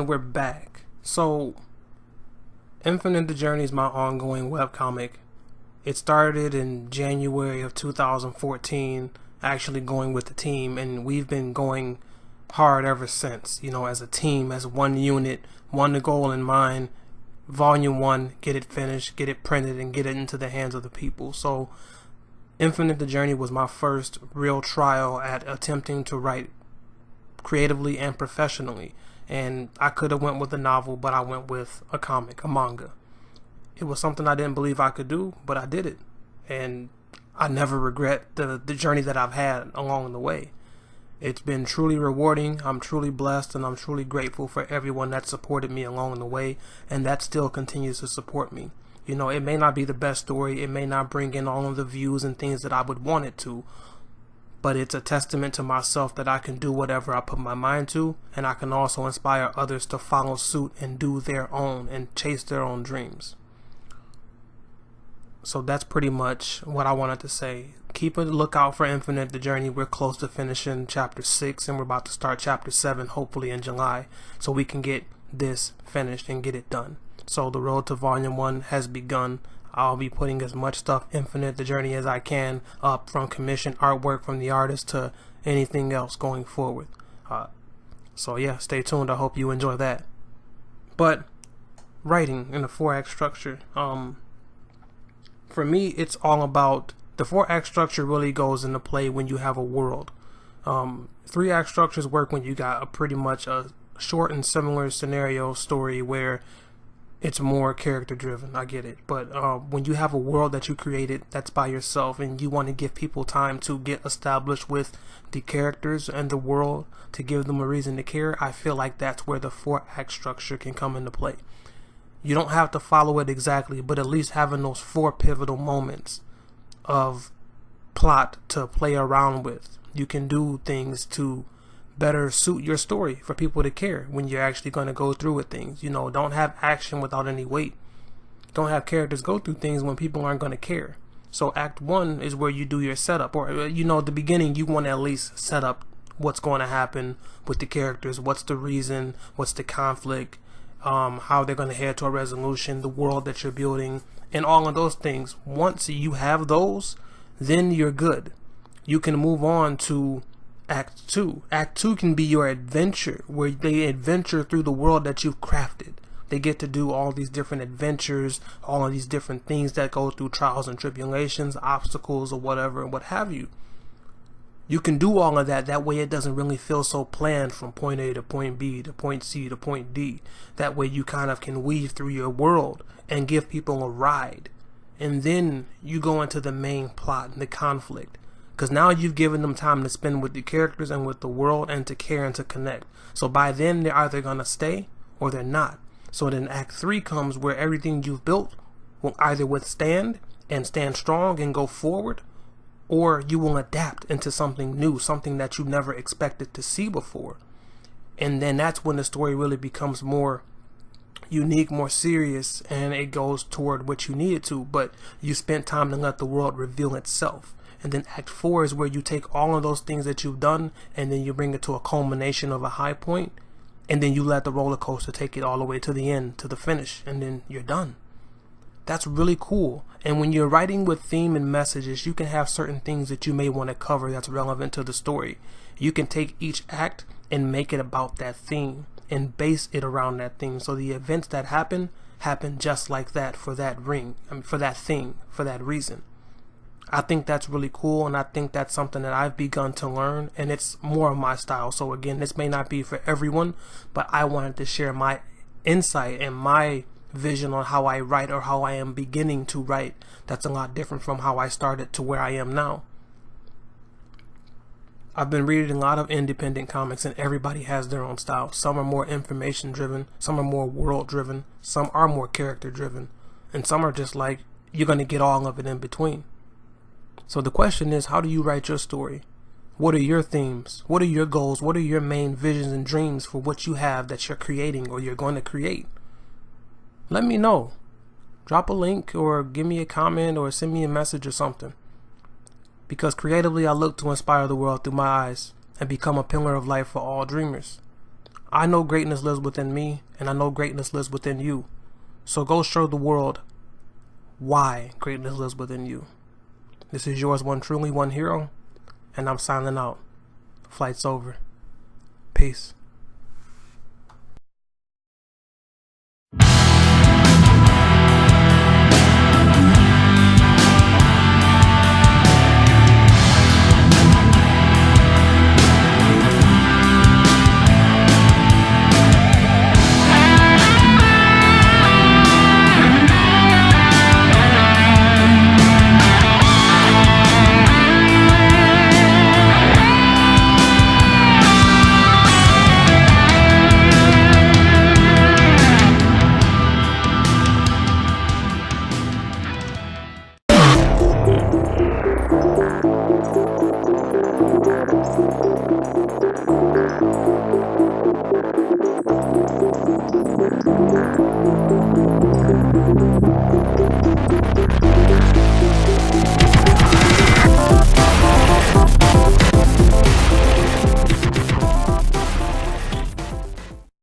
And we're back. So, Infinite the Journey is my ongoing webcomic. It started in January of 2014, actually going with the team, and we've been going hard ever since, as a team, as one unit, one goal in mind. Volume 1, get it finished, get it printed, and get it into the hands of the people. So, Infinite the Journey was my first real trial at attempting to write creatively and professionally. And I could have went with a novel, but I went with a comic, a manga. It was something I didn't believe I could do, but I did it. And I never regret the journey that I've had along the way. It's been truly rewarding. I'm truly blessed, and I'm truly grateful for everyone that supported me along the way, and that still continues to support me. It may not be the best story. It may not bring in all of the views and things that I would want it to, but it's a testament to myself that I can do whatever I put my mind to, and I can also inspire others to follow suit and do their own and chase their own dreams. So that's pretty much what I wanted to say. Keep a lookout for Infinite the Journey. We're close to finishing chapter 6, and we're about to start chapter 7 hopefully in July, so we can get this finished and get it done. So the road to volume 1 has begun. I'll be putting as much stuff Infinite the Journey as I can up, from commissioned artwork from the artist to anything else going forward. So yeah, stay tuned. I hope you enjoy that. But writing in a 4-act structure, for me, it's all about the 4-act structure. Really goes into play when you have a world. 3-act structures work when you got a pretty much a short and similar scenario story where it's more character driven. I get it. But when you have a world that you created that's by yourself, and you want to give people time to get established with the characters and the world, to give them a reason to care, I feel like that's where the 4-act structure can come into play. You don't have to follow it exactly, but at least having those 4 pivotal moments of plot to play around with. You can do things to better suit your story for people to care when you're actually going to go through with things. Don't have action without any weight. Don't have characters go through things when people aren't going to care. So Act 1 is where you do your setup, or at the beginning you want to at least set up what's going to happen with the characters, what's the reason, what's the conflict, how they're going to head to a resolution, the world that you're building, and all of those things. Once you have those, then you're good. You can move on to Act 2. Act 2 can be your adventure, where they adventure through the world that you've crafted. They get to do all these different adventures, all of these different things that go through trials and tribulations, obstacles, or whatever, and what have you. You can do all of that. That way it doesn't really feel so planned from point A to point B to point C to point D. That way you kind of can weave through your world and give people a ride. And then you go into the main plot and the conflict. Because now you've given them time to spend with the characters and with the world, and to care and to connect. So by then they're either going to stay or they're not. So then Act 3 comes, where everything you've built will either withstand and stand strong and go forward, or you will adapt into something new, something that you never expected to see before. And then that's when the story really becomes more unique, more serious, and it goes toward what you need it to. But you spent time to let the world reveal itself. And then Act 4 is where you take all of those things that you've done, and then you bring it to a culmination of a high point, and then you let the roller coaster take it all the way to the end, to the finish, and then you're done. That's really cool. And when you're writing with theme and messages, you can have certain things that you may want to cover that's relevant to the story. You can take each act and make it about that theme and base it around that theme. So the events that happen just like that for that for that thing, for that reason. I think that's really cool, and I think that's something that I've begun to learn, and it's more of my style. So again, this may not be for everyone, but I wanted to share my insight and my vision on how I write, or how I am beginning to write. That's a lot different from how I started to where I am now. I've been reading a lot of independent comics, and everybody has their own style. Some are more information driven, some are more world driven, some are more character driven, and some are just like, you're going to get all of it in between. So the question is, how do you write your story? What are your themes? What are your goals? What are your main visions and dreams for what you have that you're creating or you're going to create? Let me know. Drop a link, or give me a comment, or send me a message or something. Because creatively, I look to inspire the world through my eyes and become a pillar of light for all dreamers. I know greatness lives within me, and I know greatness lives within you. So go show the world why greatness lives within you. This is yours, one truly, one hero, and I'm signing out. Flight's over. Peace.